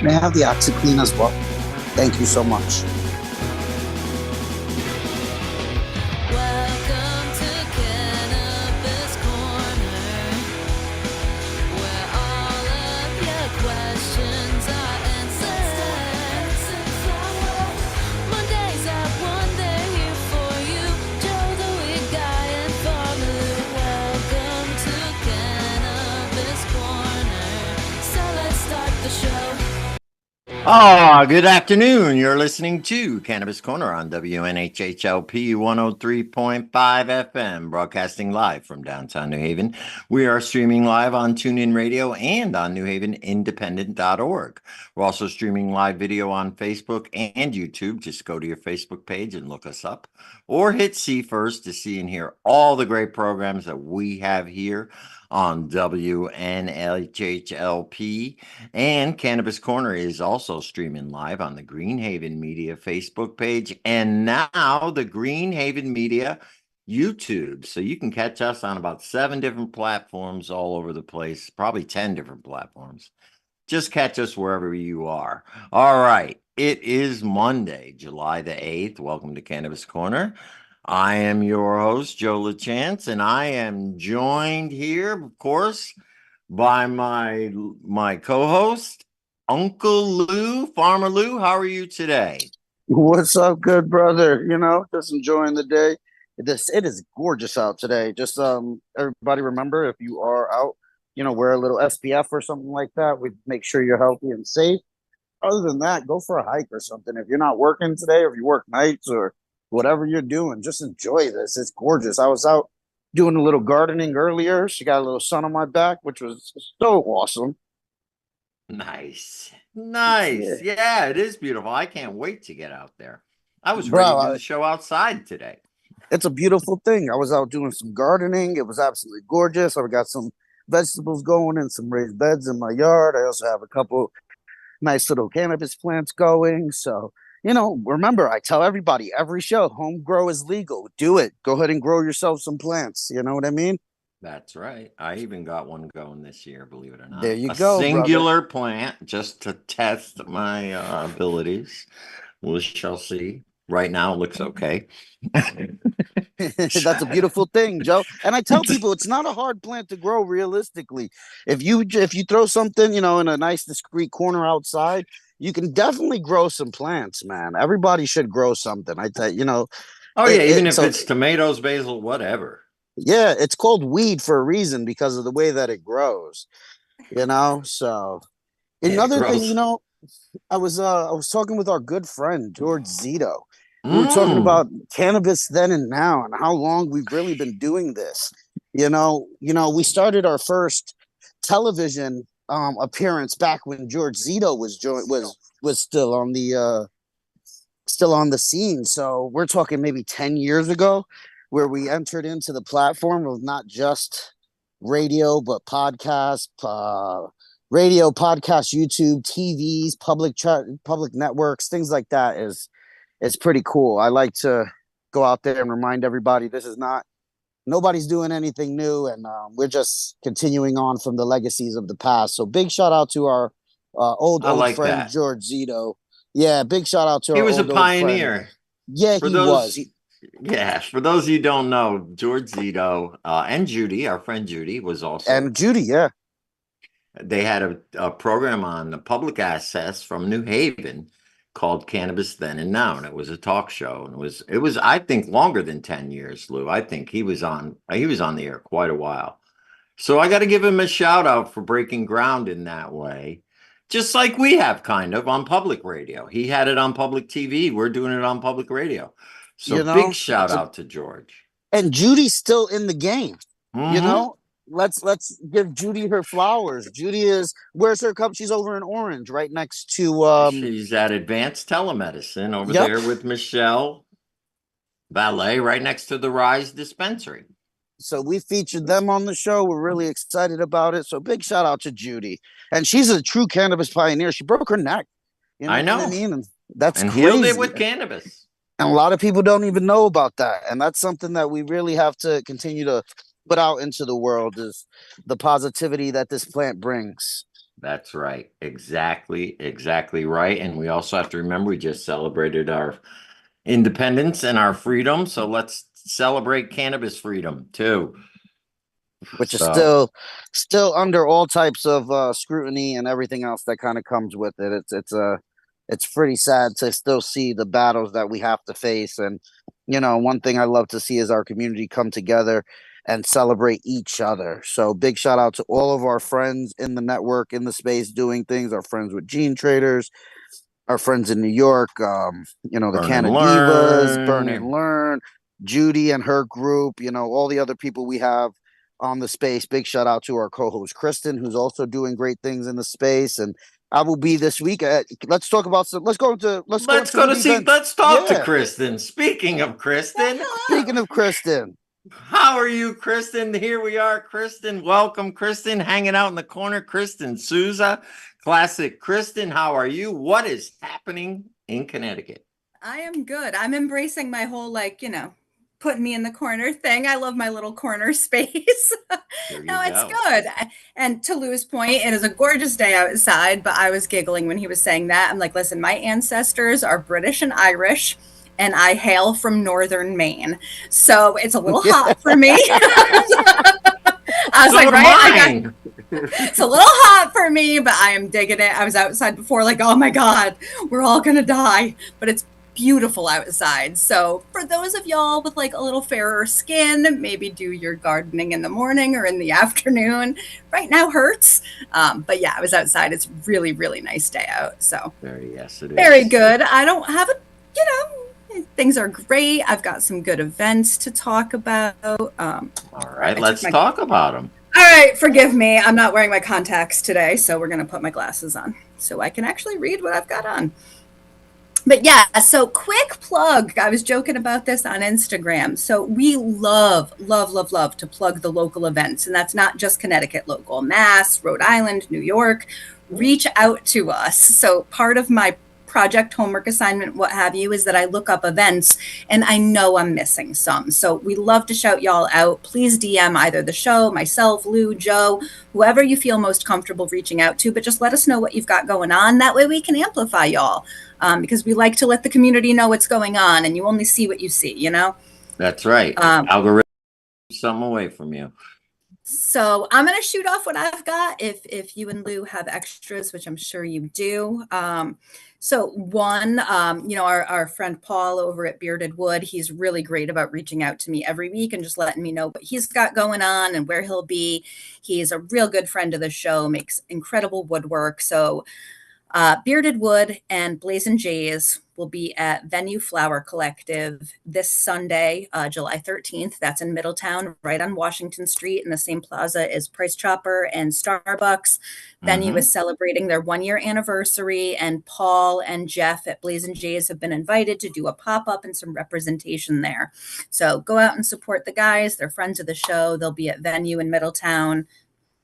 May I have the OxyClean as well? Thank you so much. Welcome to Cannabis Corner, where all of your questions are answered. Mondays have one, they're here for you. Joe the weed guy and Farmer. Welcome to Cannabis Corner. So let's start the show. Good afternoon. You're listening to Cannabis Corner on WNHHLP 103.5 FM, broadcasting live from downtown New Haven. We are streaming live on TuneIn Radio and on newhavenindependent.org. We're also streaming live video on Facebook and YouTube. Just go to your Facebook page and look us up, or hit see first to see and hear all the great programs that we have here on WNHHLP. And Cannabis Corner is also streaming live on the Greenhaven Media Facebook page and now the Greenhaven Media YouTube. So you can catch us on about 7 different platforms all over the place, probably 10 different platforms. Just catch us wherever you are. All right. It is Monday, July the 8th. Welcome to Cannabis Corner. I am your host, Joe LaChance, and I am joined here, of course, by my co-host, Uncle Lou, Farmer Lou. How are you today? What's up, good brother? Just enjoying the day. It is gorgeous out today. Just everybody remember, if you are out, wear a little SPF or something like that. We make sure you're healthy and safe. Other than that, go for a hike or something. If you're not working today, or if you work nights or whatever you're doing, just enjoy this. It's gorgeous. I was out doing a little gardening earlier. She got a little sun on my back, which was so awesome. Nice. Yeah, it is beautiful. I can't wait to get out there. I was Bro, ready to do the show outside today. It's a beautiful thing. I was out doing some gardening. It was absolutely gorgeous. I've got some vegetables going and some raised beds in my yard. I also have a couple nice little cannabis plants going. So, remember, I tell everybody every show, home grow is legal. Do it. Go ahead and grow yourself some plants. You know what I mean? That's right. I even got one going this year, believe it or not. There you go, singular plant just to test my abilities. We shall see. Right now it looks okay. That's a beautiful thing, Joe. And I tell people it's not a hard plant to grow realistically. If you throw something, in a nice discreet corner outside, you can definitely grow some plants, man. Everybody should grow something. I tell you, Oh yeah, even if it's tomatoes, basil, whatever. Yeah, it's called weed for a reason because of the way that it grows. So another thing, I was talking with our good friend George Zito. We were talking about cannabis then and now, and how long we've really been doing this. We started our first television appearance back when George Zito was still on the scene. So we're talking maybe 10 years ago, where we entered into the platform of not just radio but podcast, YouTube, TVs, public networks, things like that is pretty cool. I like to go out there and remind everybody nobody's doing anything new, and we're just continuing on from the legacies of the past. So big shout out to our old friend that. George Zito. Yeah, big shout out to he our was a pioneer. Yeah, he was. Yeah, for those of you who don't know, George Zito and Judy, our friend Judy, was also. And Judy, yeah. They had a program on the public access from New Haven called Cannabis Then and Now, and it was a talk show, and it was I think longer than 10 years, Lou. I think he was on the air quite a while. So I got to give him a shout out for breaking ground in that way, just like we have kind of on public radio. He had it on public TV. We're doing it on public radio. So big shout out to George. And Judy's still in the game. Let's give Judy her flowers. Judy where's her cup? She's over in Orange, right next to she's at Advanced Telemedicine over there with Michelle Valet, right next to the Rise Dispensary. So we featured them on the show. We're really excited about it. So big shout out to Judy. And she's a true cannabis pioneer. She broke her neck. I know. What I mean? And that's crazy. Healed it with cannabis. And a lot of people don't even know about that. And that's something that we really have to continue to put out into the world, is the positivity that this plant brings. That's right. Exactly right. And we also have to remember we just celebrated our independence and our freedom. So let's celebrate cannabis freedom too. which is So still under all types of scrutiny and everything else that kind of comes with it. It's pretty sad to still see the battles that we have to face. And one thing I love to see is our community come together and celebrate each other. So big shout out to all of our friends in the network, in the space, doing things. Our friends with Gene Traders, our friends in New York, the burn and Canna Divas, Burn and learn. Learn, Judy and her group, all the other people we have on the space. Big shout out to our co-host Kristen, who's also doing great things in the space. And I will be this week. Let's talk about some. Let's go into the events. Let's talk to Yeah. Kristen. Speaking of Kristen, Speaking of Kristen, how are you, Kristen? Here we are, Kristen. Welcome, Kristen, hanging out in the corner. Kristen Souza, classic Kristen. How are you? What is happening in Connecticut? I am good. I'm embracing my whole, putting me in the corner thing. I love my little corner space. There you No, it's go. good. And to Lou's point, it is a gorgeous day outside, but I was giggling when he was saying that. I'm like, listen, my ancestors are British and Irish, and I hail from northern Maine. So it's a little hot for me. I was So like, am right? I. It's a little hot for me, but I am digging it. I was outside before, like, oh my God, we're all gonna die. But it's beautiful outside. So for those of y'all with like a little fairer skin, maybe do your gardening in the morning or in the afternoon. Right now hurts. But yeah, I was outside. It's really, really nice day out. So Yes, it is. very good. I don't have things are great. I've got some good events to talk about. All right, let's talk about them. All right, forgive me. I'm not wearing my contacts today, so we're going to put my glasses on so I can actually read what I've got on. But yeah, so quick plug. I was joking about this on Instagram. So we love to plug the local events. And that's not just Connecticut local, Mass, Rhode Island, New York. Reach out to us. So part of my project, homework assignment, what have you, is that I look up events and I know I'm missing some. So we love to shout y'all out. Please DM either the show, myself, Lou, Joe, whoever you feel most comfortable reaching out to, but just let us know what you've got going on. That way we can amplify y'all, because we like to let the community know what's going on, and you only see what you see, That's right. Algorithm something away from you. So I'm going to shoot off what I've got if you and Lou have extras, which I'm sure you do. So one, our friend Paul over at Bearded Wood, he's really great about reaching out to me every week and just letting me know what he's got going on and where he'll be. He's a real good friend of the show, makes incredible woodwork. So Bearded Wood and Blazing Jays will be at Venue Flower Collective this Sunday, July 13th. That's in Middletown, right on Washington Street, in the same plaza as Price Chopper and Starbucks. Venue is celebrating their 1-year anniversary, and Paul and Jeff at Blazing Jays have been invited to do a pop-up and some representation there. So go out and support the guys. They're friends of the show. They'll be at Venue in Middletown.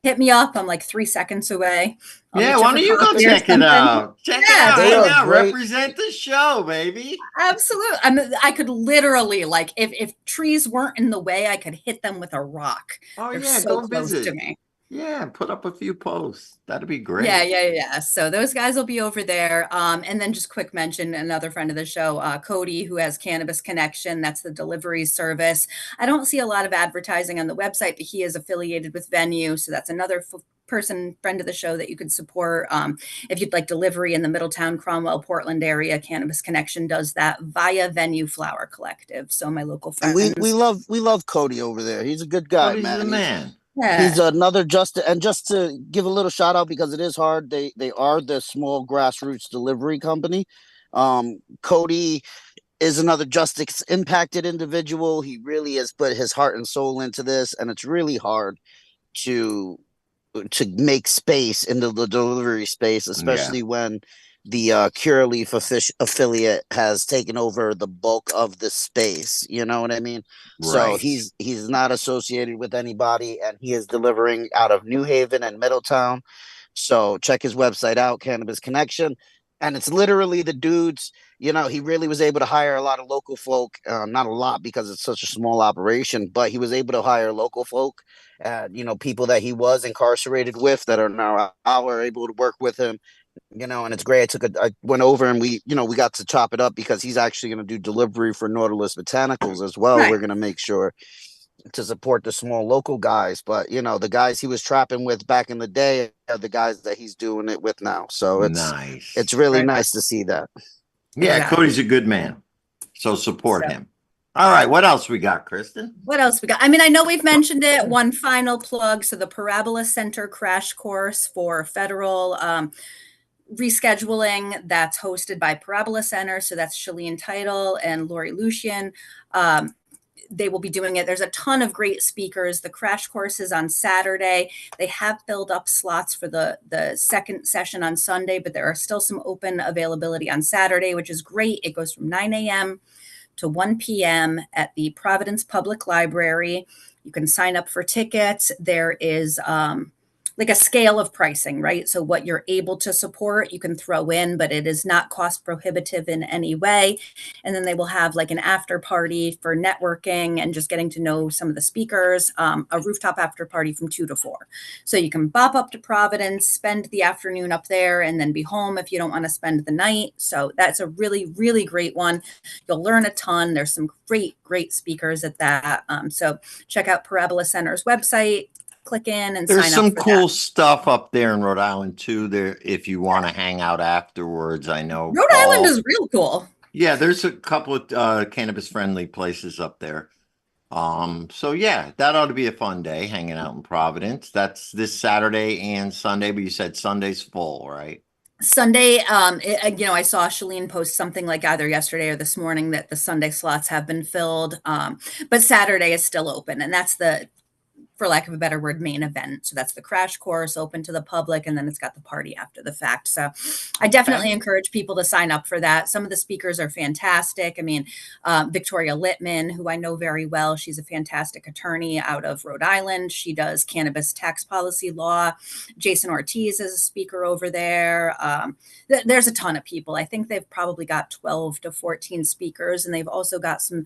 Hit me up. I'm like 3 seconds away. Why don't you go check it out? Check it out. Hang out. Represent the show, baby. Absolutely. I could literally, like, if trees weren't in the way, I could hit them with a rock. Oh, They're yeah, so go close visit. to me. Yeah, put up a few posts. That'd be great. Yeah. So those guys will be over there. And then just quick mention, another friend of the show, Cody, who has Cannabis Connection. That's the delivery service. I don't see a lot of advertising on the website, but he is affiliated with Venue. So that's another friend of the show that you could support. If you'd like delivery in the Middletown, Cromwell, Portland area, Cannabis Connection does that via Venue Flower Collective. So my local friends. And we love Cody over there. He's a good guy, Cody's man. the man. He's another just to give a little shout out, because it is hard. They are the small grassroots delivery company. Cody is another justice impacted individual. He really has put his heart and soul into this, and it's really hard to make space into the delivery space, especially when the Curaleaf affiliate has taken over the bulk of the space. You know what I mean? Right. So he's not associated with anybody, and he is delivering out of New Haven and Middletown. So check his website out, Cannabis Connection. and it's literally the dudes. He really was able to hire a lot of local folk. Not a lot because it's such a small operation, but he was able to hire local folk, people that he was incarcerated with that are now out are able to work with him. And it's great. I went over and we got to chop it up because he's actually going to do delivery for Nautilus Botanicals as well. Right. We're going to make sure to support the small local guys, but the guys he was trapping with back in the day are the guys that he's doing it with now. So Nice. it's really Right. nice to see that. Yeah, Exactly. Cody's a good man. So support So- him. All right, what else we got, Kristen? What else we got? I mean, I know we've mentioned it. One final plug. So the Parabola Center crash course for federal rescheduling, that's hosted by Parabola Center. So that's Shalene Title and Lori Lucian. They will be doing it. There's a ton of great speakers. The crash course is on Saturday. They have filled up slots for the second session on Sunday, but there are still some open availability on Saturday, which is great. It goes from 9 a.m. to 1 p.m. at the Providence Public Library. You can sign up for tickets. There is like a scale of pricing, right? So what you're able to support, you can throw in, but it is not cost prohibitive in any way. And then they will have like an after party for networking and just getting to know some of the speakers, a rooftop after party from 2 to 4. So you can bop up to Providence, spend the afternoon up there, and then be home if you don't want to spend the night. So that's a really, really great one. You'll learn a ton. There's some great, great speakers at that. So check out Parabola Center's website, click in and There's sign some up for cool that. stuff up there in Rhode Island too. There, if you want to hang out afterwards, I know Rhode Island is real cool. Yeah, there's a couple of cannabis friendly places up there. So yeah, that ought to be a fun day hanging out in Providence. That's this Saturday and Sunday, but you said Sunday's full, right? Sunday, I saw Shalene post something like either yesterday or this morning that the Sunday slots have been filled, but Saturday is still open, and that's the, for lack of a better word, main event. So that's the crash course open to the public, and then it's got the party after the fact. So I definitely encourage people to sign up for that. Some of the speakers are fantastic. I mean, Victoria Littman, who I know very well, she's a fantastic attorney out of Rhode Island. She does cannabis tax policy law. Jason Ortiz is a speaker over there. There's a ton of people. I think they've probably got 12 to 14 speakers, and they've also got some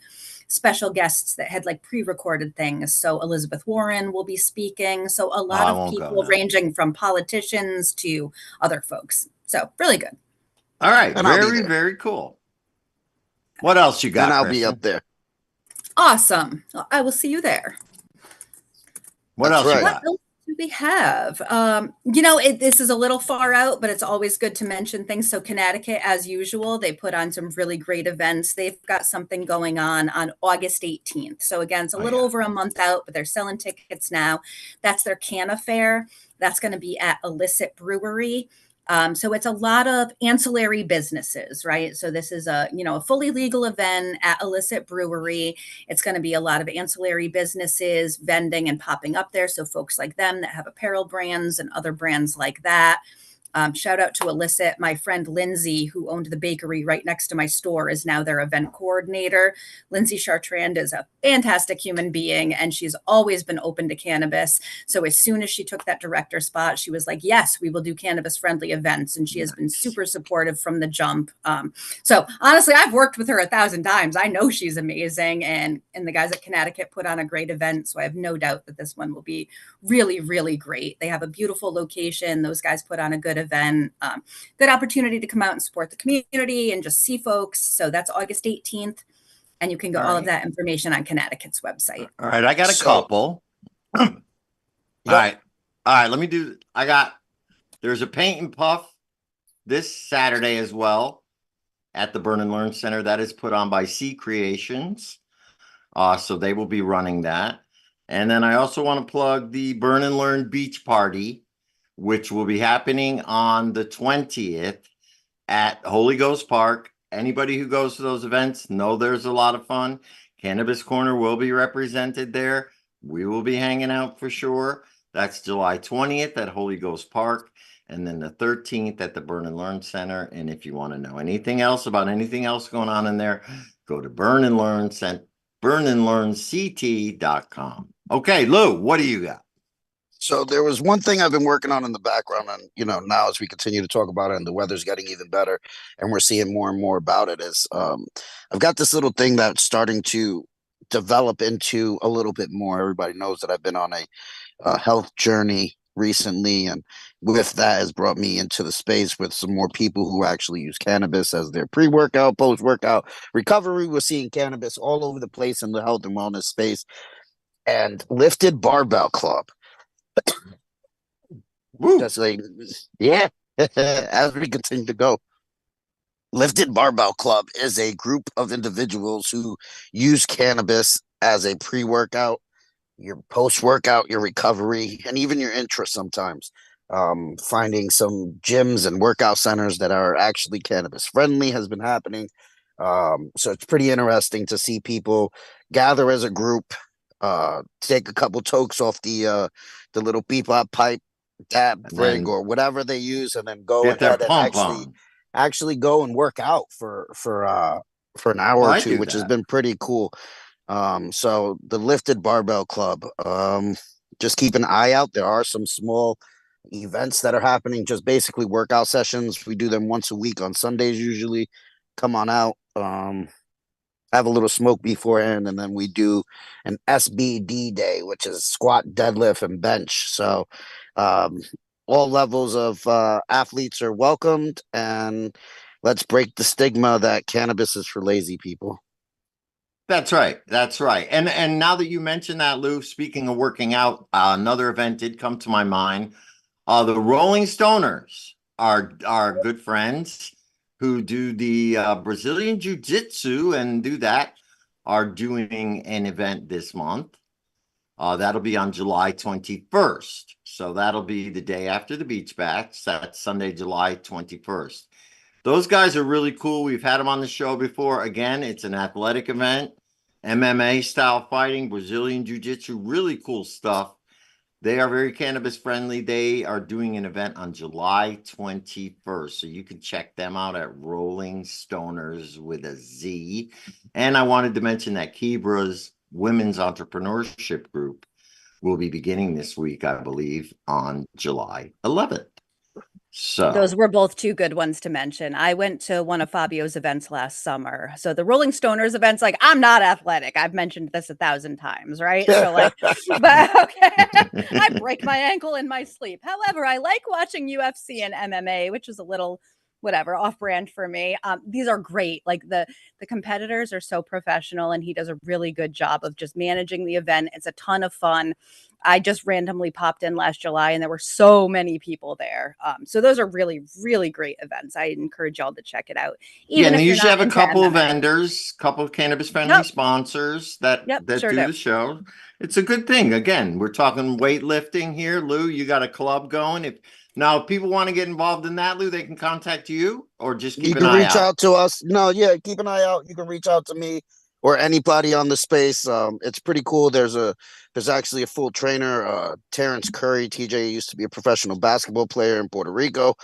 special guests that had like pre-recorded things. So Elizabeth Warren will be speaking. So a lot of people ranging from politicians to other folks. So really good. All right. And I'll be Very, there. very cool. What else you got? And I'll Kristen? be up there. Awesome. I will see you there. What That's else you right. got? What else do we have? This is a little far out, but it's always good to mention things. So Connecticut, as usual, they put on some really great events. They've got something going on August 18th. So again, it's a little over a month out, but they're selling tickets now. That's their Canna Fair. That's going to be at Illicit Brewery. So it's a lot of ancillary businesses, right? So this is a fully legal event at Illicit Brewery. It's going to be a lot of ancillary businesses vending and popping up there. So folks like them that have apparel brands and other brands like that. Shout out to Illicit. My friend Lindsay, who owned the bakery right next to my store, is now their event coordinator. Lindsay Chartrand is a fantastic human being, and she's always been open to cannabis. So as soon as she took that director spot, she was like, yes, we will do cannabis-friendly events. And she has been super supportive from the jump. So honestly, I've worked with her 1,000 times. I know she's amazing. And the guys at Connecticut put on a great event. So I have no doubt that this one will be really, really great. They have a beautiful location. Those guys put on a good event, good opportunity to come out and support the community and just see folks. So that's August 18th. And you can get all of that information on Connecticut's website. All right. I got a couple. All right. Let me do, there's a paint and puff this Saturday as well at the Burn and Learn Center. That is put on by C Creations. So they will be running that. And then I also want to plug the Burn and Learn Beach Party, which will be happening on the 20th at Holy Ghost Park. Anybody who goes to those events know there's a lot of fun. Cannabis Corner will be represented there. We will be hanging out for sure. That's July 20th at Holy Ghost Park. And then the 13th at the Burn and Learn Center. And if you want to know anything else about anything else going on in there, go to burnandlearnct.com. Okay, Lou, what do you got? So there was one thing I've been working on in the background, and now as we continue to talk about it, and the weather's getting even better, and we're seeing more and more about it, is I've got this little thing that's starting to develop into a little bit more. Everybody knows that I've been on a health journey recently, and with that has brought me into the space with some more people who actually use cannabis as their pre-workout, post-workout recovery. We're seeing cannabis all over the place in the health and wellness space, and Lifted Barbell Club. Woo. Just like, yeah, as we continue to go. Lifted Barbell Club is a group of individuals who use cannabis as a pre workout, your post workout, your recovery, and even your interest sometimes. Finding some gyms and workout centers that are actually cannabis friendly has been happening. So it's pretty interesting to see people gather as a group, take a couple tokes off the little bebop pipe, dab And rig, then or whatever they use, and then go get their ahead and pump actually on. go and work out for an hour Oh, or I two, do which has that. been pretty cool. So the Lifted Barbell Club, just keep an eye out. There are some small events that are happening, just basically workout sessions. We do them once a week on Sundays usually. Come on out. Have a little smoke beforehand, and then we do an SBD day, which is squat, deadlift, and bench. So um, all levels of athletes are welcomed, and let's break the stigma that cannabis is for lazy people. That's right. That's right. And now that you mention that, Lou, speaking of working out, another event did come to my mind. The Rolling Stoners are good friends who do the Brazilian Jiu-Jitsu and do that, are doing an event this month. That'll be on July 21st. So that'll be the day after the beach bash. That's Sunday, July 21st. Those guys are really cool. We've had them on the show before. Again, it's an athletic event, MMA style fighting, Brazilian Jiu-Jitsu, really cool stuff. They are very cannabis friendly. They are doing an event on July 21st. So you can check them out at Rolling Stoners with a Z. And I wanted to mention that Kibra's Women's Entrepreneurship Group will be beginning this week, I believe, on July 11th. So Those were both two good ones to mention. I went to one of Fabio's events last summer. So the Rolling Stoners events, like, I'm not athletic. I've mentioned this 1,000 times, right? So like, but okay, I break my ankle in my sleep. However, I like watching UFC and MMA, which is a little whatever off brand for me. These are great. Like the competitors are so professional, and he does a really good job of just managing the event. It's a ton of fun. I just randomly popped in last July, and there were so many people there. So those are really, really great events. I encourage y'all to check it out. yeah, Even and they if you're usually not have a into couple of MMA. vendors, couple of cannabis friendly Yep. sponsors that Yep. that Sure do do. the show. It's a good thing. Again, we're talking weightlifting here. Lou, you got a club going. If people want to get involved in that, Lou, they can contact you or just keep You an can eye reach out. out to us. No, yeah, keep an eye out. You can reach out to me or anybody on the space. It's pretty cool. There's actually a full trainer, Terrence Curry. TJ used to be a professional basketball player in Puerto Rico,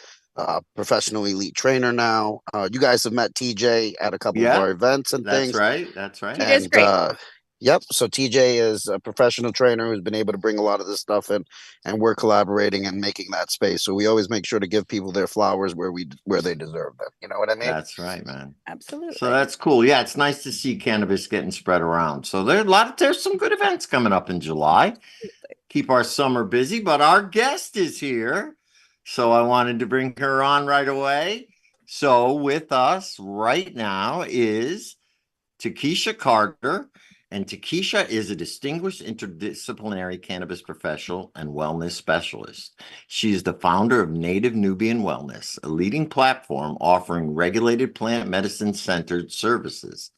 professional elite trainer now. You guys have met TJ at a couple of Yeah, our events and that's things. right. That's right. TJ's And great. yep, so TJ is a professional trainer who's been able to bring a lot of this stuff in, and we're collaborating and making that space. So we always make sure to give people their flowers where they deserve them. You know what I mean? That's right, man. So Absolutely. that's cool. Yeah, it's nice to see cannabis getting spread around. So there's some good events coming up in July. Keep our summer busy, but our guest is here. So I wanted to bring her on right away. So with us right now is Takesha Carter, and Takesha is a distinguished interdisciplinary cannabis professional and wellness specialist. She is the founder of Native Nubian Wellness, a leading platform offering regulated plant medicine centered services.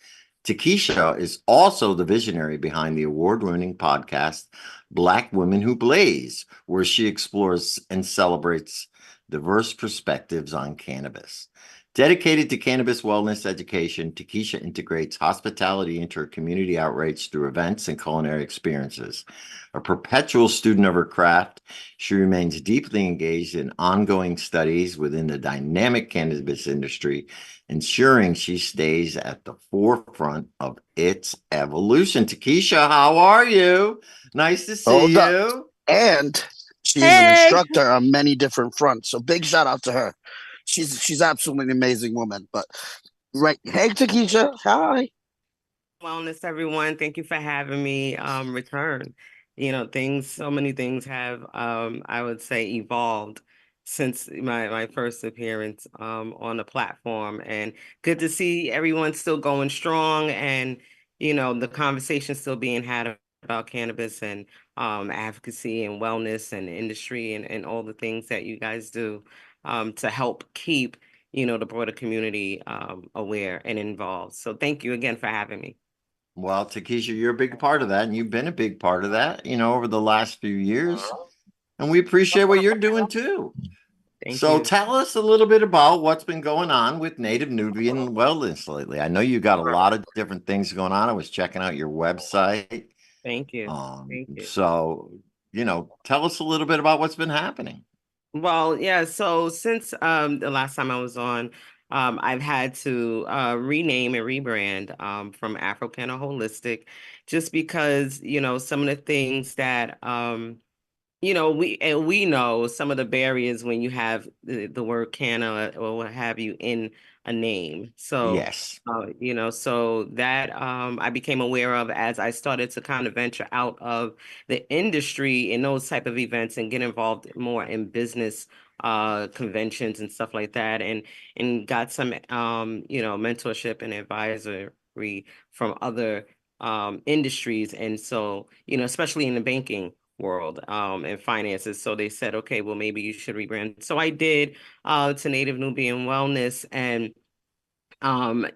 Takesha is also the visionary behind the award-winning podcast Black Women Who Blaze, where she explores and celebrates diverse perspectives on cannabis. Dedicated to cannabis wellness education, Takesha integrates hospitality into her community outreach through events and culinary experiences. A perpetual student of her craft, she remains deeply engaged in ongoing studies within the dynamic cannabis industry, ensuring she stays at the forefront of its evolution. Takesha, how are you? Nice to see Hold up. you. And She is an Hey. instructor on many different fronts. So big shout out to her. She's absolutely an amazing woman. But right, hey Takesha, hi. Wellness, everyone. Thank you for having me return. So many things have, I would say, evolved since my first appearance on the platform. And good to see everyone still going strong and, the conversation still being had about cannabis and advocacy and wellness and industry and all the things that you guys do to help keep, the broader community aware and involved. So thank you again for having me. Well, Takesha, you're a big part of that, and you've been a big part of that, over the last few years. And we appreciate what you're doing too. Thank So you. tell us a little bit about what's been going on with Native Nubian Wellness lately. I know you got a lot of different things going on. I was checking out your website. Thank you. Um, Thank you. so, tell us a little bit about what's been happening. Well, yeah, so since the last time I was on, I've had to rename and rebrand from Africana Holistic just because, some of the things that we know some of the barriers when you have the word canna or what have you in a name. So, Yes. so that I became aware of as I started to kind of venture out of the industry in those type of events and get involved more in business conventions and stuff like that, and got some mentorship and advisory from other industries, and so especially in the banking world and finances. So they said, okay, well, maybe you should rebrand. So I did to Native Nubian Wellness, and wellness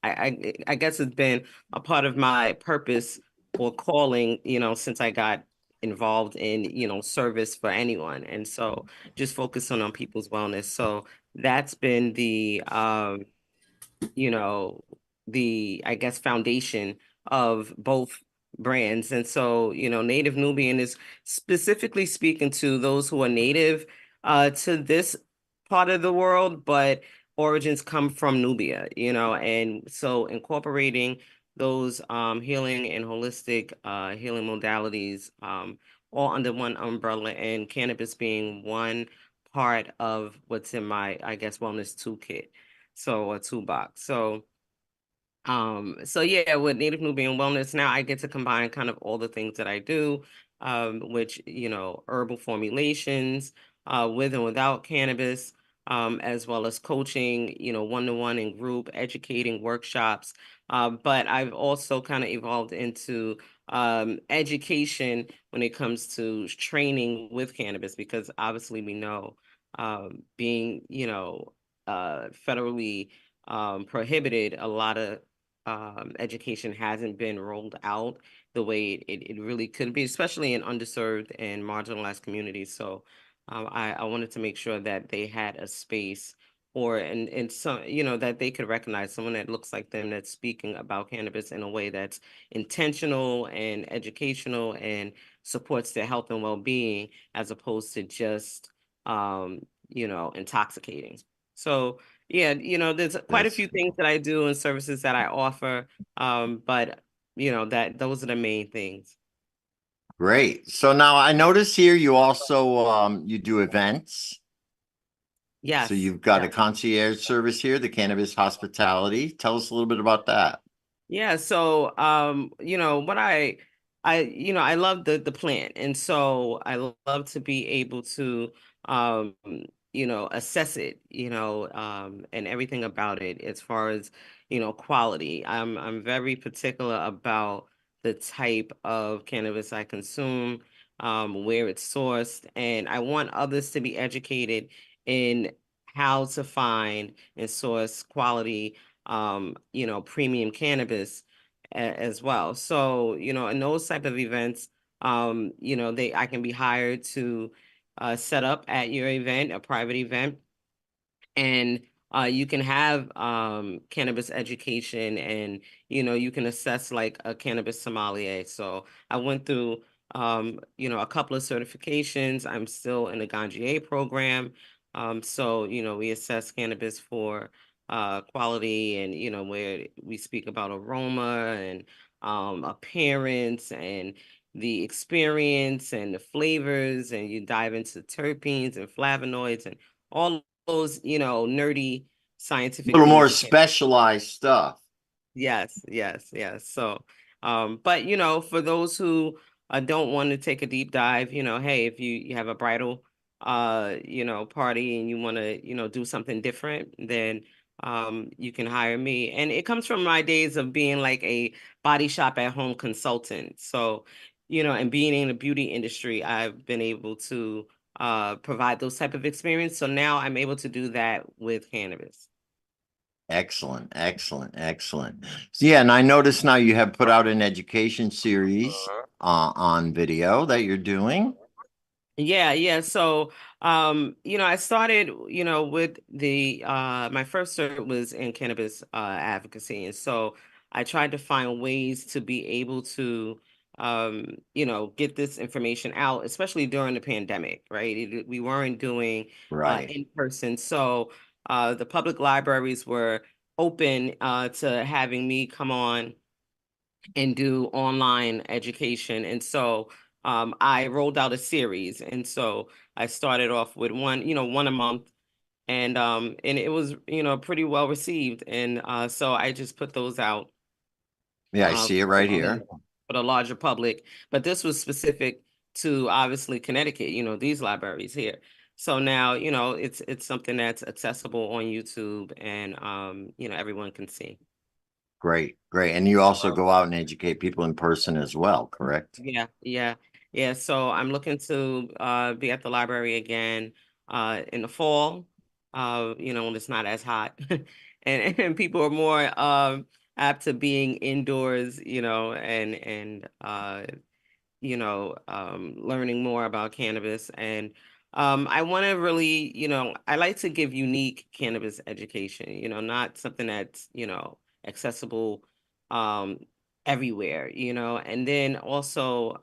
I guess it's been a part of my purpose or calling, since I got involved in, service for anyone. And so just focusing on people's wellness. So that's been you know, the, I guess, foundation of both brands. And so, Native Nubian is specifically speaking to those who are native to this part of the world, but origins come from Nubia, and so incorporating those healing and holistic healing modalities all under one umbrella, and cannabis being one part of what's in my, I guess, wellness toolkit. So a toolbox. So yeah, with Native Nubian Wellness, now I get to combine kind of all the things that I do, which, herbal formulations, with and without cannabis, as well as coaching, one-to-one and group, educating workshops. But I've also kind of evolved into education when it comes to training with cannabis, because obviously we know being, federally prohibited, a lot of education hasn't been rolled out the way it really could be, especially in underserved and marginalized communities. So I wanted to make sure that they had a space or and some, that they could recognize someone that looks like them that's speaking about cannabis in a way that's intentional and educational and supports their health and well-being, as opposed to just intoxicating. So yeah, there's quite a That's few things that I do and services that I offer, but that those are the main things. great. So now I notice here you also you do events. So Yes, you've got a yes. concierge service here, the Cannabis Hospitality. Tell us a little bit about that. Yeah, so what I love the plant, and so I love to be able to um assess it, and everything about it as far as, quality. I'm very particular about the type of cannabis I consume, where it's sourced, and I want others to be educated in how to find and source quality premium cannabis as well. So, in those type of events, I can be hired to set up at your event, a private event, and you can have cannabis education, and you can assess like a cannabis sommelier. So I went through a couple of certifications. I'm still in the Ganjier program. So we assess cannabis for quality, and where we speak about aroma and appearance, and the experience and the flavors, and you dive into terpenes and flavonoids and all those, nerdy A scientific little things more you can't. specialized stuff. Yes, yes, yes. So, but for those who don't want to take a deep dive, hey, if you have a bridal, party and you want to, do something different, then you can hire me. And it comes from my days of being like a body shop at home consultant. So, and being in the beauty industry, I've been able to provide those type of experience. So now I'm able to do that with cannabis. Excellent, excellent, excellent. So yeah, and I notice now you have put out an education series on video that you're doing. Yeah, yeah. So, I started, with the my first cert was in cannabis advocacy. And so I tried to find ways to be able to get this information out, especially during the pandemic, right? We weren't doing Right. in person. So the public libraries were open to having me come on and do online education. And so I rolled out a series. And so I started off with one a month. And it was, pretty well received. And so I just put those out Yeah, I see it for right here. the larger public. But this was specific to obviously Connecticut, these libraries here. So now, it's something that's accessible on YouTube, and everyone can see. Great, great. And you also go out and educate people in person as well, correct? Yeah, yeah, yeah. So I'm looking to be at the library again in the fall, when it's not as hot and people are more apt to being indoors, and learning more about cannabis. And I want to really, I like to give unique cannabis education, not something that's, accessible um, everywhere, and then also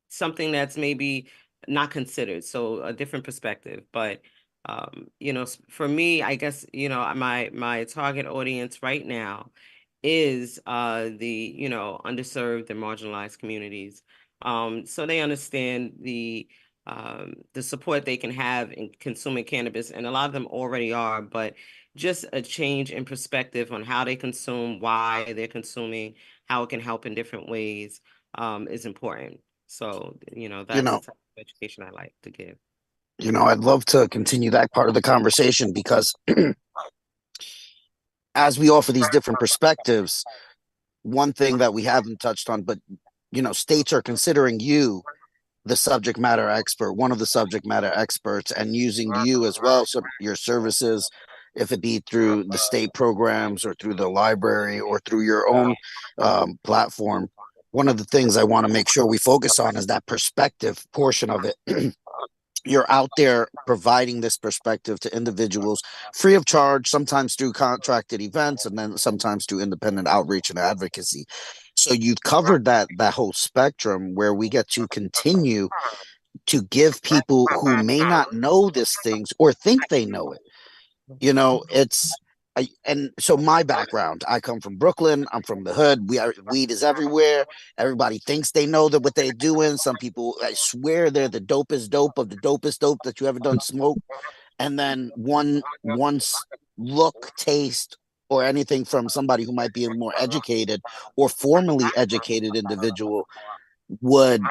something that's maybe not considered, so a different perspective. But for me, I guess, my target audience right now is the underserved and marginalized communities, so they understand the support they can have in consuming cannabis, and a lot of them already are, but just a change in perspective on how they consume, why they're consuming, how it can help in different ways, is important. So, You that's the know, type of education I like to give. I'd love to continue that part of the conversation because as we offer these different perspectives, one thing that we haven't touched on, but states are considering you the subject matter expert, one of the subject matter experts, and using you as well, so your services, if it be through the state programs or through the library or through your own platform. One of the things I want to make sure we focus on is that perspective portion of it. You're out there providing this perspective to individuals free of charge, sometimes through contracted events, and then sometimes through independent outreach and advocacy. So you've covered that whole spectrum where we get to continue to give people who may not know these things or think they know it. It's and so my background, I come from Brooklyn. I'm from the hood. Weed is everywhere. Everybody thinks they know that what they're doing. Some people, I swear, they're the dopest dope of the dopest dope that you ever done smoke. And then once look, taste, or anything from somebody who might be a more educated or formally educated individual would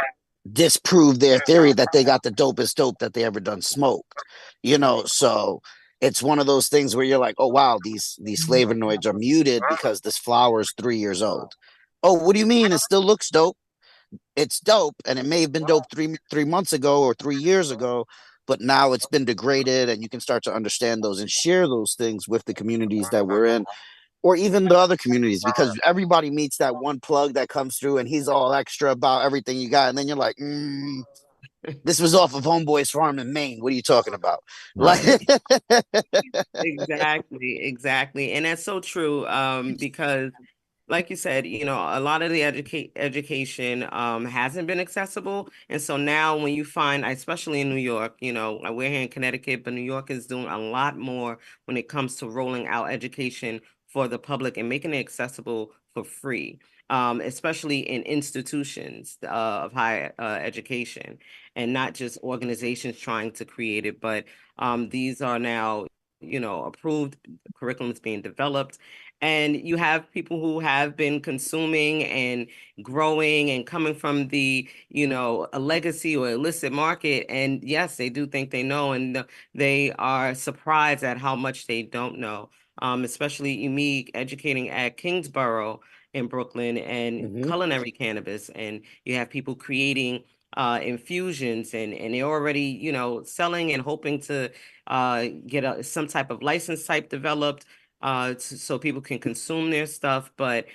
disprove their theory that they got the dopest dope that they ever done smoked. So it's one of those things where you're like, oh wow, these flavonoids are muted because this flower is 3 years old. Oh, what do you mean? It still looks dope. It's dope, and it may have been dope three months ago or 3 years ago, but now it's been degraded, and you can start to understand those and share those things with the communities that we're in, or even the other communities, because everybody meets that one plug that comes through and he's all extra about everything you got. And then you're like, this was off of Homeboy's farm in Maine. What are you talking about? Like, Right. Exactly, exactly. And that's so true. Because like you said, a lot of the education hasn't been accessible. And so now when you find, especially in New York, we're here in Connecticut, but New York is doing a lot more when it comes to rolling out education for the public and making it accessible for free. especially in institutions of higher education, and not just organizations trying to create it, but these are now, approved curriculums being developed. And you have people who have been consuming and growing and coming from the, a legacy or illicit market. And yes, they do think they know, and they are surprised at how much they don't know. Especially me educating at Kingsborough in Brooklyn and Hmm. culinary cannabis. And you have people creating infusions, and they're already, selling and hoping to get some type of license type developed so people can consume their stuff. But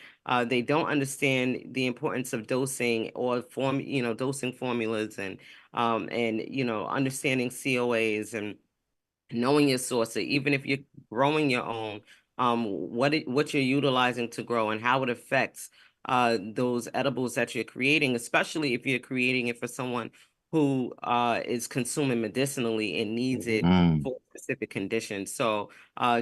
they don't understand the importance of dosing or dosing formulas, and understanding COAs and knowing your source, even if you're growing your own, what you're utilizing to grow and how it affects those edibles that you're creating, especially if you're creating it for someone who is consuming medicinally and needs Hmm. it Mm. for specific conditions. So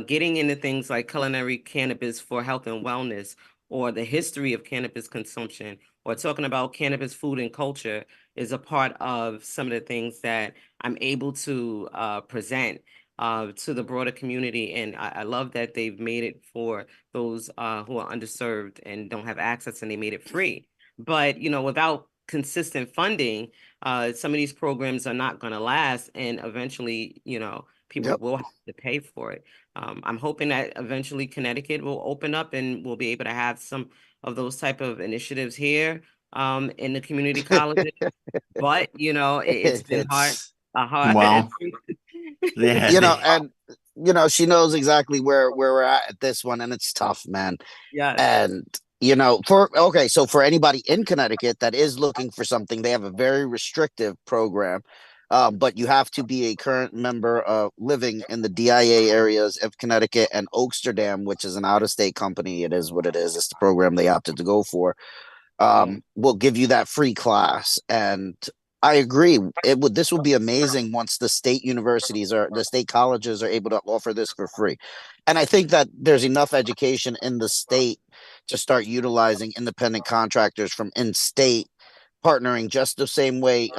getting into things like culinary cannabis for health and wellness, or the history of cannabis consumption, or talking about cannabis food and culture is a part of some of the things that I'm able to present to the broader community. And I love that they've made it for those who are underserved and don't have access, and they made it free. But, without consistent funding, some of these programs are not going to last. And eventually, people Yep. will have to pay for it. I'm hoping that eventually Connecticut will open up and we'll be able to have some of those type of initiatives here in the community colleges. But, it's been hard. It's Hard. Well, you yeah. know, and she knows exactly where we're at this one, and it's tough, man. Yes. And so for anybody in Connecticut that is looking for something, they have a very restrictive program. But you have to be a current member of living in the DIA areas of Connecticut and Oaksterdam, which is an out of state company. It is what it is. It's the program they opted to go for. Yeah. Will give you that free class. And I agree. This will be amazing once the state universities or the state colleges are able to offer this for free. And I think that there's enough education in the state to start utilizing independent contractors from in state partnering just the same way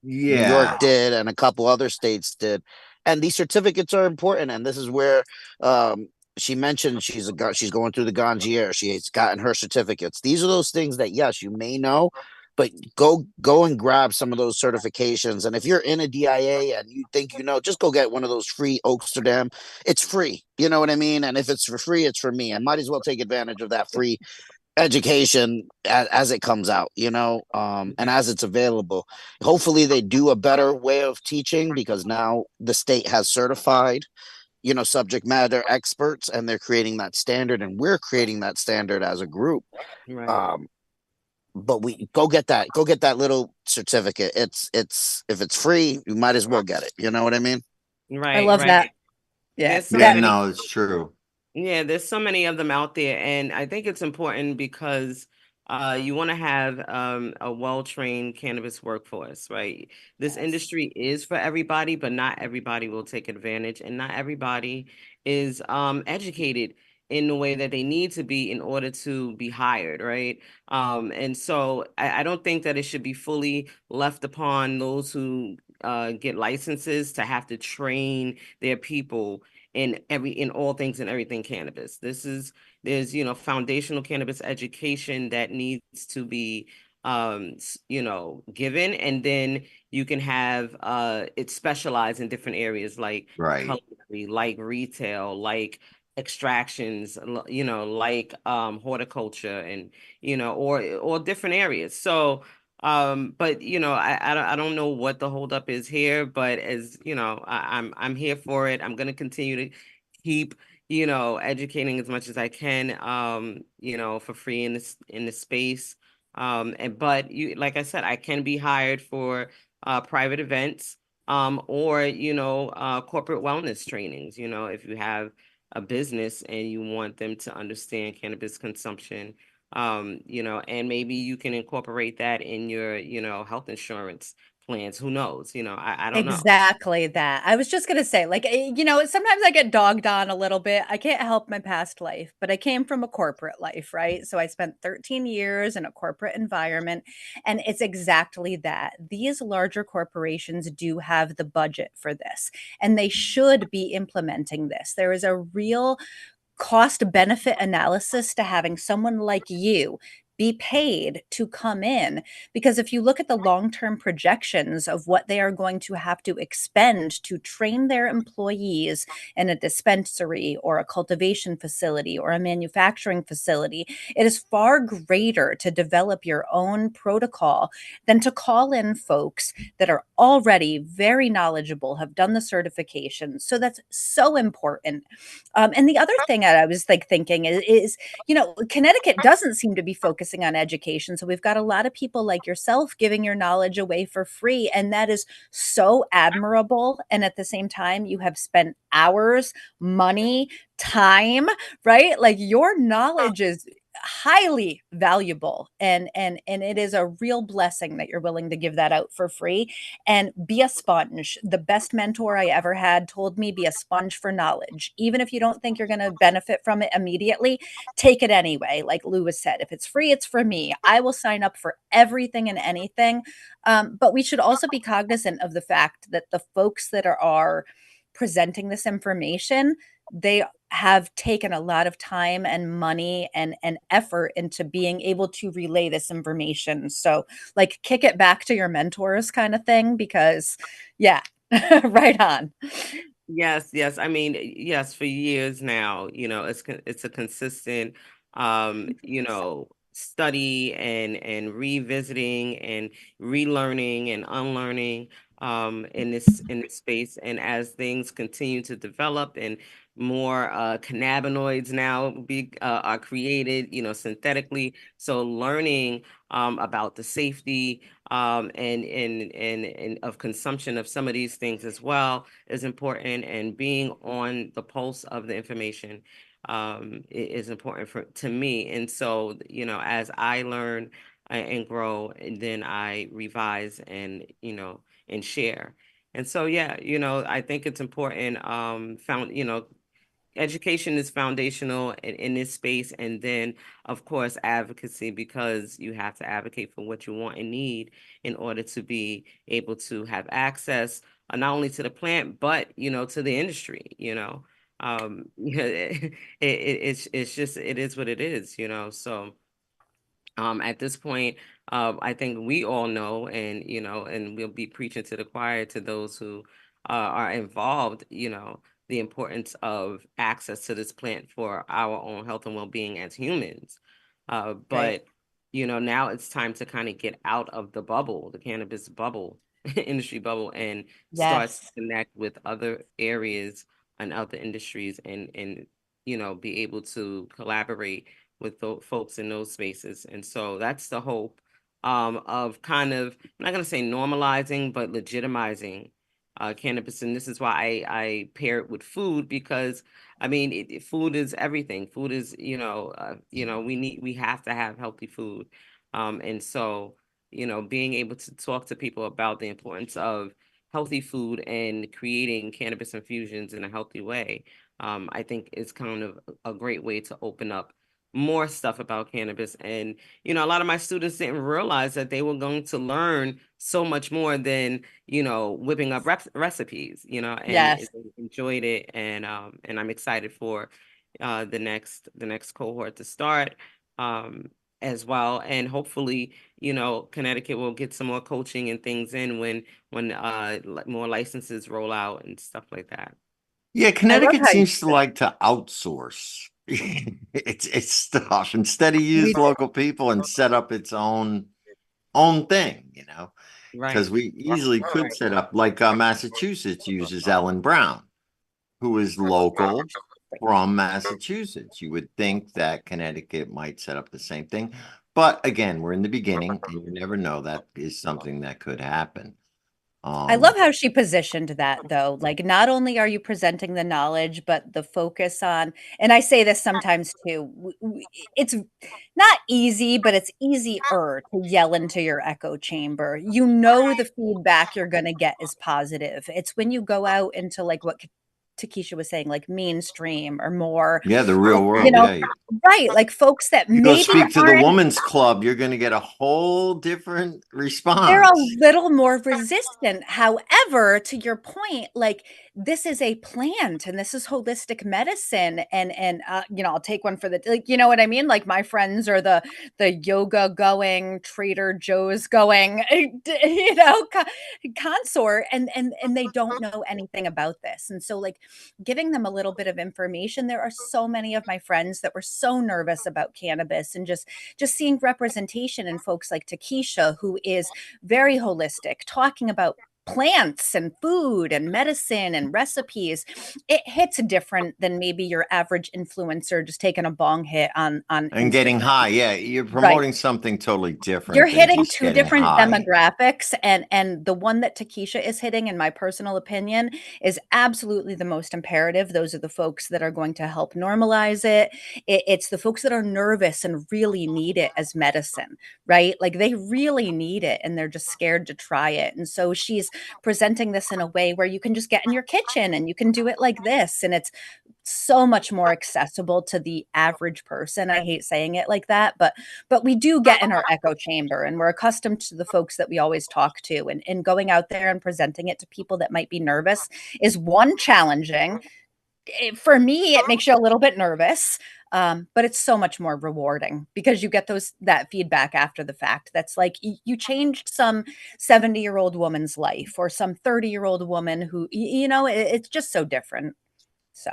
New York Yeah. did and a couple other states did. And these certificates are important. And this is where she mentioned she's going through the Gangier. She's gotten her certificates. These are those things that yes, you may know, but go and grab some of those certifications. And if you're in a DIA and you think just go get one of those free Oaksterdam. It's free. You know what I mean? And if it's for free, it's for me. I might as well take advantage of that free education as it comes out, and as it's available. Hopefully they do a better way of teaching because now the state has certified subject matter experts, and they're creating that standard, and we're creating that standard as a group. Right. um but we go get that little certificate. It's if it's free, you might as well get it, you know what I mean? I Right. love Right. that. Yeah. There's so Yeah, That many. no, it's true. Yeah, there's so many of them out there, and I think it's important because you want to have a well-trained cannabis workforce, right? This industry is for everybody, but not everybody will take advantage, and not everybody is educated in the way that they need to be in order to be hired, right? And so I don't think that it should be fully left upon those who get licenses to have to train their people in all things and everything cannabis. There's foundational cannabis education that needs to be given, and then you can have it specialized in different areas like Right. culinary, like retail, like extractions, like horticulture, and or different areas. So but I don't know what the holdup is here, but as I'm here for it. I'm gonna continue to keep educating as much as I can, for free in the space. And but like I said, I can be hired for private events, or corporate wellness trainings. If you have a business and you want them to understand cannabis consumption, and maybe you can incorporate that in your, health insurance plants. Who knows? I don't know. Exactly that. I was just gonna say, like, sometimes I get dogged on a little bit. I can't help my past life, but I came from a corporate life, right? So I spent 13 years in a corporate environment, and it's exactly that. These larger corporations do have the budget for this, and they should be implementing this. There is a real cost benefit analysis to having someone like you be paid to come in, because if you look at the long-term projections of what they are going to have to expend to train their employees in a dispensary or a cultivation facility or a manufacturing facility, it is far greater to develop your own protocol than to call in folks that are already very knowledgeable, have done the certification. So that's so important. And the other thing that I was like thinking is, Connecticut doesn't seem to be focusing on education. So we've got a lot of people like yourself giving your knowledge away for free. And that is so admirable. And at the same time, you have spent hours, money, time, right? Like your knowledge is highly valuable, and it is a real blessing that you're willing to give that out for free. And be a sponge. The best mentor I ever had told me, be a sponge for knowledge. Even if you don't think you're going to benefit from it immediately, take it anyway. Like Lewis said, if it's free, it's for me. I will sign up for everything and anything. But we should also be cognizant of the fact that the folks that are presenting this information, they have taken a lot of time and money and effort into being able to relay this information. So, like, kick it back to your mentors kind of thing, because yeah, right on. Yes, yes. I mean, yes, for years now, it's a consistent, study and revisiting and relearning and unlearning in this space. And as things continue to develop and more cannabinoids now are created, synthetically. So learning about the safety and of consumption of some of these things as well is important, and being on the pulse of the information is important to me. And so, as I learn and grow, and then I revise and share. And so, yeah, I think it's important. Education is foundational in this space, and then of course advocacy, because you have to advocate for what you want and need in order to be able to have access not only to the plant but to the industry. It's just, it is what it is. So at this point, I think we all know, and we'll be preaching to the choir to those who are involved, the importance of access to this plant for our own health and well-being as humans. Right. But, now it's time to kind of get out of the bubble, the cannabis bubble, industry bubble, and start to Yes. connect with other areas and other industries, and be able to collaborate with folks in those spaces. And so that's the hope of kind of, I'm not going to say normalizing, but legitimizing cannabis. And this is why I pair it with food, because I mean, food is everything. Food is, we have to have healthy food. And so, being able to talk to people about the importance of healthy food and creating cannabis infusions in a healthy way, I think is kind of a great way to open up more stuff about cannabis. And, a lot of my students didn't realize that they were going to learn so much more than, whipping up recipes, and Yes. they enjoyed it. And I'm excited for the next cohort to start as well. And hopefully, Connecticut will get some more coaching and things in when more licenses roll out and stuff like that. Yeah, I love Connecticut how you seems to like to outsource its stuff instead of we use local people and set up its own thing, because Right. we easily could Right. set up like Massachusetts uses Ellen Brown, who is local from Massachusetts. You would think that Connecticut might set up the same thing. But again, we're in the beginning and you never know. That is something that could happen. I Um, love how she positioned that though. Like, not only are you presenting the knowledge, but the focus on, and I say this sometimes too, it's not easy, but it's easier to yell into your echo chamber. You know, the feedback you're going to get is positive. It's when you go out into like what Takesha was saying, like mainstream or more, yeah, the real you world. know, Yeah. right? Like folks that You go maybe speak to the aren't, woman's club, you're going to get a whole different they're a response. little more resistant. However, to your point, like this is a plant and this is holistic medicine and you know, I'll take one for the, like, you know what I mean? Like my friends are the yoga going, Trader Joe's going, you know, consort and they don't know anything about this. And so like giving them a little bit of information. There are so many of my friends that were so nervous about cannabis and just seeing representation in folks like Takesha, who is very holistic, talking about plants and food and medicine and recipes. It hits different than maybe your average influencer just taking a bong hit on And getting Instagram. high. Yeah, you're Right. promoting something totally You're different than hitting just two getting different high. demographics, and the one that Takesha is hitting, in my personal opinion, is absolutely the most imperative. Those are the folks that are going to help normalize it. It's the folks that are nervous and really need it as medicine, right? Like they really need it and they're just scared to try it. And so she's presenting this in a way where you can just get in your kitchen and you can do it like this. And it's so much more accessible to the average person. I hate saying it like that, but we do get in our echo chamber and we're accustomed to the folks that we always talk to, and going out there and presenting it to people that might be nervous is one challenging. For me, it makes you a little bit nervous, but it's so much more rewarding because you get that feedback after the fact. That's like you changed some 70-year-old woman's life or some 30-year-old woman who, you know, it's just so different. So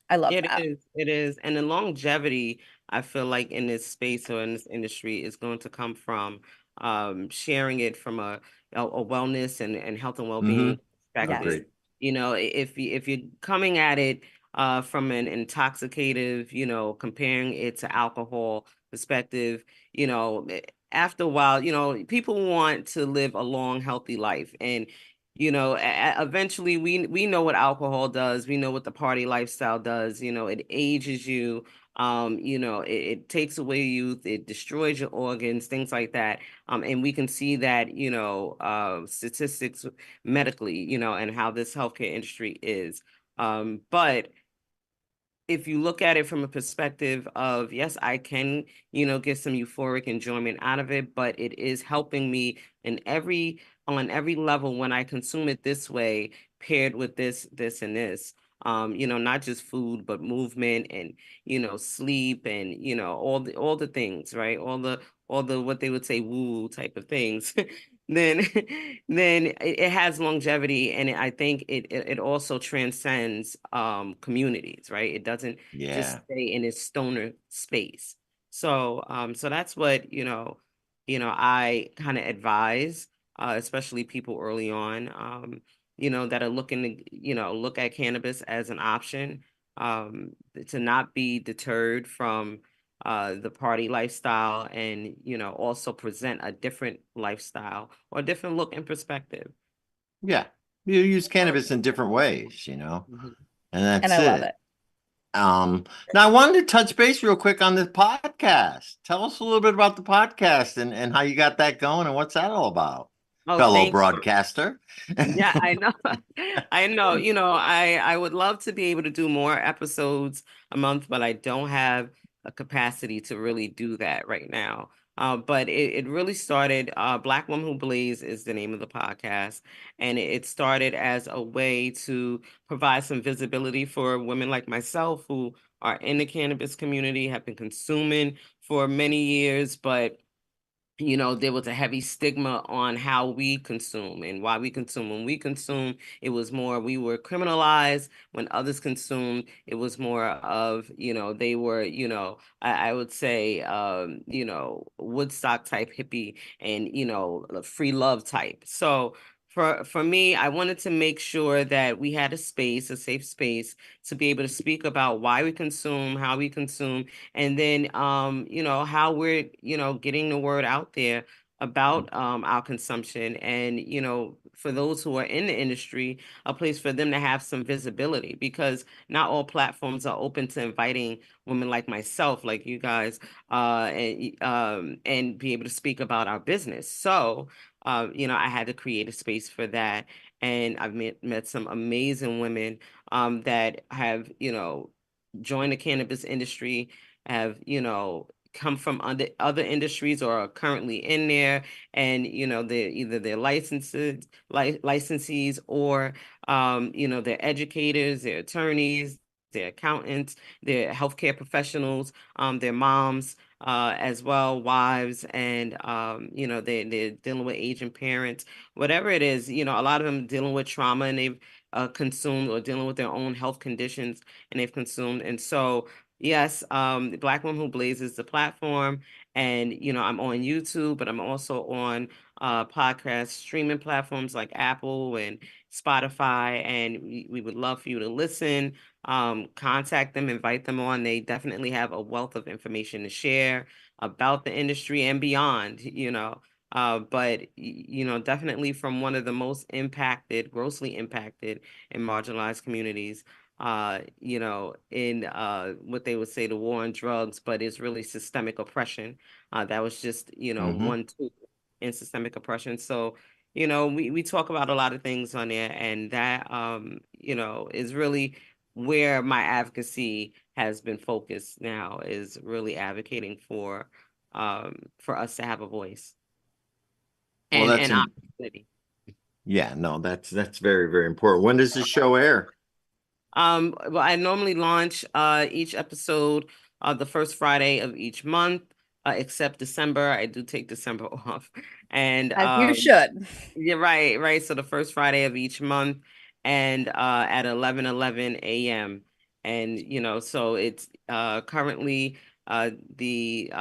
I love It that. is, it is. And the longevity, I feel like in this space or in this industry is going to come from sharing it from a wellness and health and well-being Mm-hmm. Yes. perspective. Agreed. You know, if you're coming at it from an intoxicative, you know, comparing it to alcohol perspective, you know, after a while, you know, people want to live a long, healthy life. And you know, eventually we know what alcohol does. We know what the party lifestyle does. You know, it ages you. You know, it takes away youth. It destroys your organs, things like that. And we can see that, you know, statistics medically, you know, and how this healthcare industry is. But if you look at it from a perspective of, yes, I can, you know, get some euphoric enjoyment out of it, but it is helping me in on every level when I consume it this way, paired with this, and this. You know, not just food, but movement and, you know, sleep and, you know, all the things, right? All the what they would say woo type of things. Then then it has longevity, and I think it also transcends communities, right? It doesn't just Yeah. stay in its stoner space. So so that's what, you know, I kind of advise, especially people early on, you know, that are looking to, you know, look at cannabis as an option, to not be deterred from the party lifestyle, and, you know, also present a different lifestyle or a different look and perspective. Yeah. You use cannabis in different ways, you know, Mhm. and And that's I love it. it. Now I wanted to touch base real quick on the podcast. Tell us a little bit about the podcast and how you got that going and what's that all about, Oh, fellow thank broadcaster. Yeah, I know. I know. You know, I would love to be able to do more episodes a month, but I don't have a capacity to really do that right now. But it really started, Black Woman Who Blaze is the name of the podcast. And it started as a way to provide some visibility for women like myself who are in the cannabis community, have been consuming for many years, but you know, there was a heavy stigma on how we consume and why we consume. When we consume, it was more we were criminalized. When others consumed, it was more of, you know, they were, you know, I would say, you know, Woodstock type hippie and, you know, free love type. So for me, I wanted to make sure that we had a space, a safe space to be able to speak about why we consume, how we consume, and then you know, how we're, you know, getting the word out there about our consumption, and you know, for those who are in the industry, a place for them to have some visibility, because not all platforms are open to inviting women like myself, like you guys, and be able to speak about our business. So, I had to create a space for that. And I've met some amazing women that have, joined the cannabis industry, have, come from other industries or are currently in there, and they're licensees, or they're educators, they're attorneys, they're accountants, they're healthcare professionals, they're moms as well, wives, and they're dealing with aging parents, whatever it is. A lot of them dealing with trauma, and they've consumed, or dealing with their own health conditions, and they've consumed. And so, yes, Black Woman Who Blazes the platform, and I'm on YouTube, but I'm also on podcast streaming platforms like Apple and Spotify, and we would love for you to listen. Contact them, invite them on. They definitely have a wealth of information to share about the industry and beyond. But definitely from one of the most impacted, grossly impacted and marginalized communities, in what they would say the war on drugs, but it's really systemic oppression. That was just, one tool in systemic oppression. So, we talk about a lot of things on there, and that, is really where my advocacy has been focused now, is really advocating for us to have a voice Well, and opportunity. yeah, no, that's very, very important. When does the show air? Well, I normally launch each episode the first Friday of each month, except December. I do take December off. And As you should. yeah, right, right. So the first Friday of each month, and at 11:11 a.m. And so it's currently the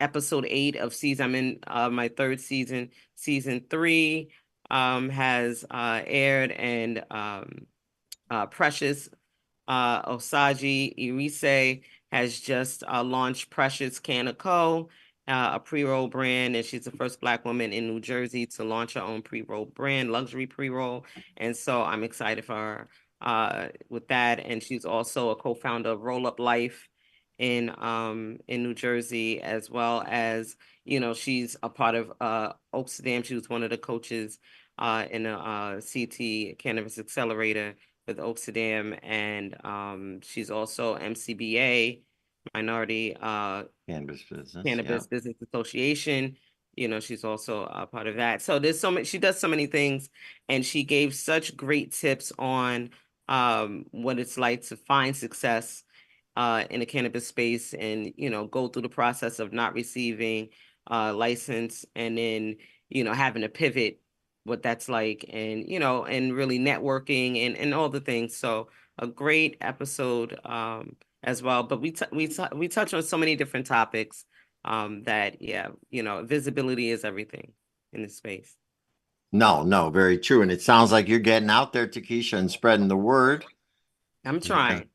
episode 8 of season. I'm in my third season. Season 3 has aired, and Precious Osage Irise has just launched Precious Canna Co., a pre-roll brand, and she's the first Black woman in New Jersey to launch her own pre-roll brand, luxury pre-roll. And so I'm excited for her with that. And she's also a co-founder of Roll Up Life in New Jersey, as well as, she's a part of Oaksterdam. She was one of the coaches in the CT Cannabis Accelerator with Oaksterdam, and she's also MCBA, Minority Cannabis business. Cannabis Business Association. She's also a part of that. So there's so many, she does so many things, and she gave such great tips on what it's like to find success in the cannabis space, and go through the process of not receiving license, and then having to pivot, what that's like, and and really networking, and all the things. So a great episode as well. But we touch on so many different topics that, yeah, visibility is everything in this space. No, very true. And it sounds like you're getting out there, Takesha, and spreading the word. I'm trying.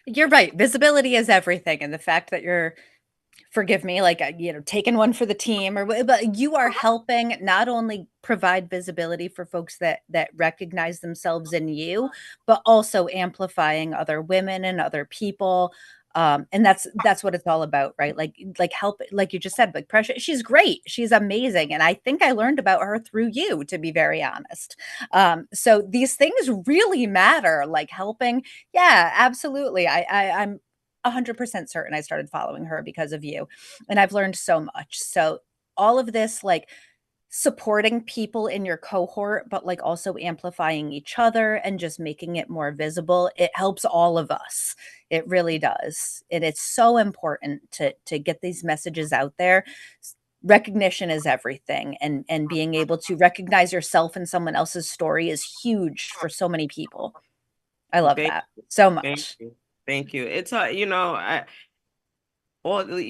You're right. Visibility is everything. And the fact that you're, forgive me, like, taking one for the team, but you are helping not only provide visibility for folks that recognize themselves in you, but also amplifying other women and other people. And that's what it's all about, right? Like help, like you just said, like Precious, she's great, she's amazing, and I think I learned about her through you, to be very honest. So these things really matter, like helping. Yeah, absolutely. I'm 100% certain I started following her because of you, and I've learned so much. So all of this, like supporting people in your cohort, but like also amplifying each other and just making it more visible, it helps all of us. It really does. And it's so important to get these messages out there. Recognition is everything, and being able to recognize yourself in someone else's story is huge for so many people. I love Thank that so Thank much. you. Thank you. It's you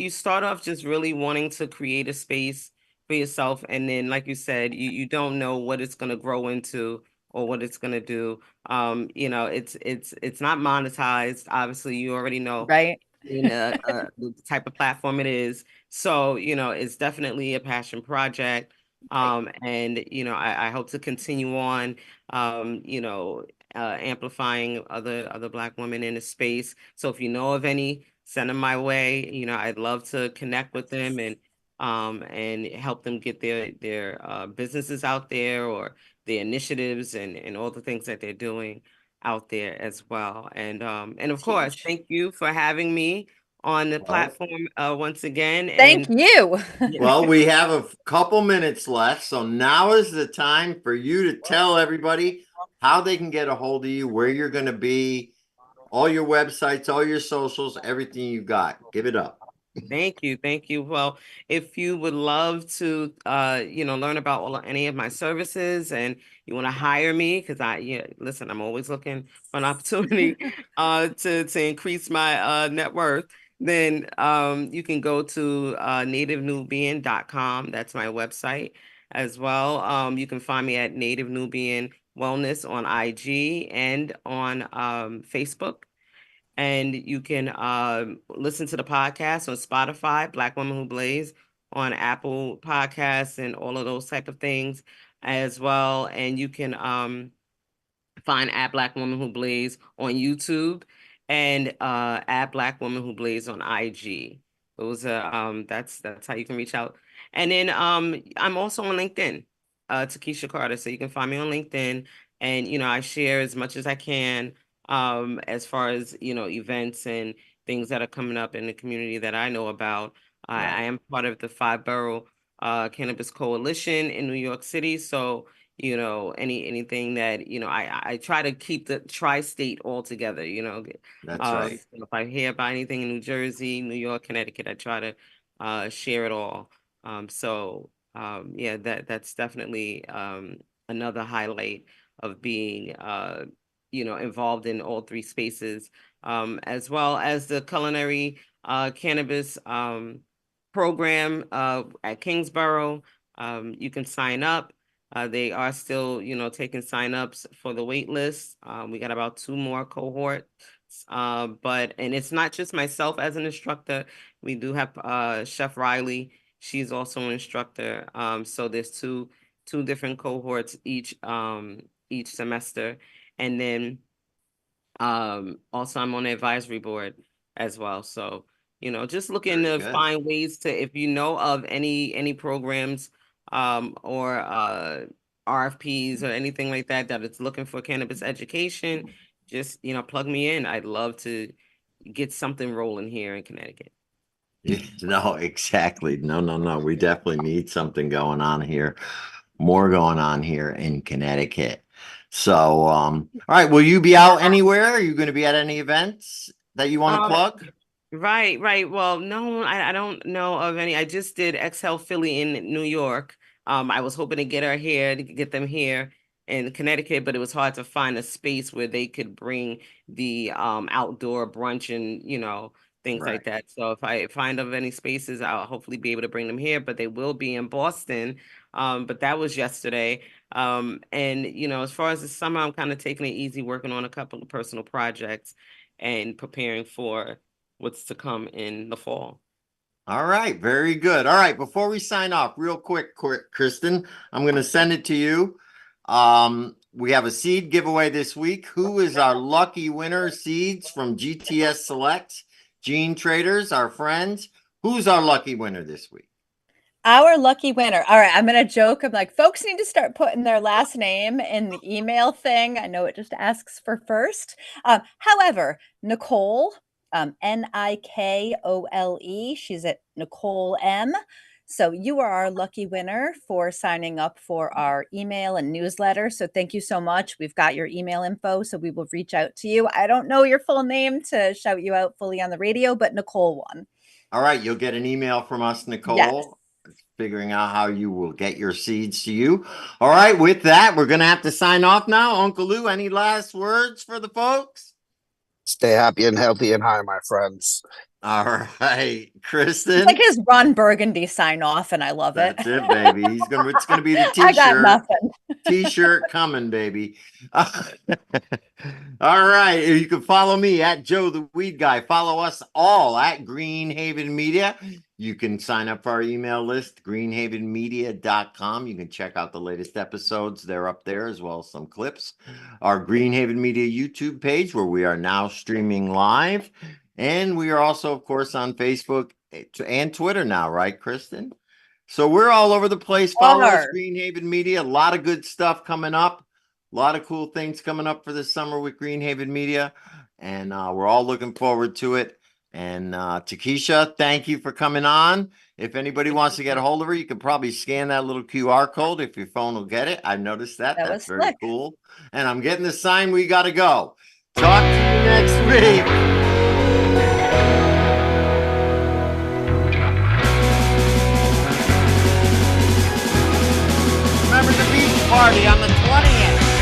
start off just really wanting to create a space for yourself, and then, like you said, you don't know what it's going to grow into or what it's going to do. It's not monetized. Obviously, you already know Right. the type of platform it is. So, it's definitely a passion project. And I hope to continue on, amplifying other Black women in the space. So if you know of any, send them my way. I'd love to connect with them and help them get their businesses out there, or their initiatives and all the things that they're doing out there as well. And of course, Huge. thank you for having me on the Well, platform once again. Thank And you. well, we have a couple minutes left, so now is the time for you to tell everybody how they can get a hold of you, where you're going to be, all your websites, all your socials, everything you got. Give it up. Thank you. Thank you. Well, if you would love to, learn about any of my services, and you want to hire me, because listen, I'm always looking for an opportunity, to increase my, net worth, then, you can go to, nativenubian.com. That's my website as well. You can find me at Native Nubian Wellness on IG and on, Facebook. And you can listen to the podcast on Spotify, Black Women Who Blaze, on Apple Podcasts and all of those type of things as well. And you can find at Black Woman Who Blaze on YouTube, and at Black Woman Who Blaze on IG. Those are that's how you can reach out. And then I'm also on LinkedIn, Takesha Carter. So you can find me on LinkedIn, and I share as much as I can, as far as events and things that are coming up in the community that I know about. I Right. am part of the Five Borough Cannabis Coalition in New York City, so anything that I try to keep the tri-state all together. That's right. So if I hear about anything in New Jersey, New York, Connecticut, I try to share it all. Yeah, that's definitely another highlight of being involved in all three spaces, as well as the culinary cannabis program at Kingsborough. You can sign up. They are still, taking signups for the wait list. We got about 2 more cohorts. And it's not just myself as an instructor. We do have Chef Riley. She's also an instructor. So there's two different cohorts each semester. And then also I'm on the advisory board as well. So, just looking Very to good. find ways to, if you know of any programs or RFPs or anything like that that is looking for cannabis education, just plug me in. I'd love to get something rolling here in Connecticut. Yeah, no, exactly. No. We definitely need something going on here, more going on here in Connecticut. So, all right, will you be out anywhere? Are you going to be at any events that you want to Um, plug? Right. Well, no, I don't know of any. I just did Exhale Philly in New York. I was hoping to get her here, to get them here in Connecticut, but it was hard to find a space where they could bring the outdoor brunch and, things Right. like that. So if I find of any spaces, I'll hopefully be able to bring them here, but they will be in Boston. But that was yesterday. And as far as the summer, I'm kind of taking it easy, working on a couple of personal projects and preparing for what's to come in the fall. All right, very good. All right, before we sign off, real quick, Kristen, I'm going to send it to you. We have a seed giveaway this week. Who is our lucky winner? Seeds from GTS Select, Gene Traders, our friends. Who's our lucky winner this week? Our lucky winner. All right, I'm gonna joke. I'm like, folks need to start putting their last name in the email thing. I know it just asks for first. However, Nicole, Nikole. She's at Nicole M. So you are our lucky winner for signing up for our email and newsletter. So thank you so much. We've got your email info, so we will reach out to you. I don't know your full name to shout you out fully on the radio, but Nicole won. All right, you'll get an email from us, Yes. Nicole, figuring out how you will get your seeds to you. All right, with that, we're going to have to sign off now. Uncle Lou, any last words for the folks? Stay happy and healthy and high, my friends. All right, It's Kristen. like his Ron Burgundy sign off, and I love it. That's it, baby. It's gonna be the I got t-shirt. nothing. T-shirt coming, baby. All All right. You can follow me at Joe the Weed Guy. Follow us all at Greenhaven Media. You can sign up for our email list, greenhavenmedia.com. You can check out the latest episodes. They're up there, as well as some clips. Our Greenhaven Media YouTube page, where we are now streaming live. And we are also, of course, on Facebook and Twitter now, right, Kristen? So we're all over the place. Follow us, Greenhaven Media. A lot of good stuff coming up. A lot of cool things coming up for this summer with Greenhaven Media. And we're all looking forward to it. And Takesha, thank you for coming on. If anybody wants to get a hold of her, you can probably scan that little QR code if your phone will get it. I've noticed that. That That's was very slick. cool. And I'm getting the sign we got to go. Talk to you next week. Remember the beach party on the 20th.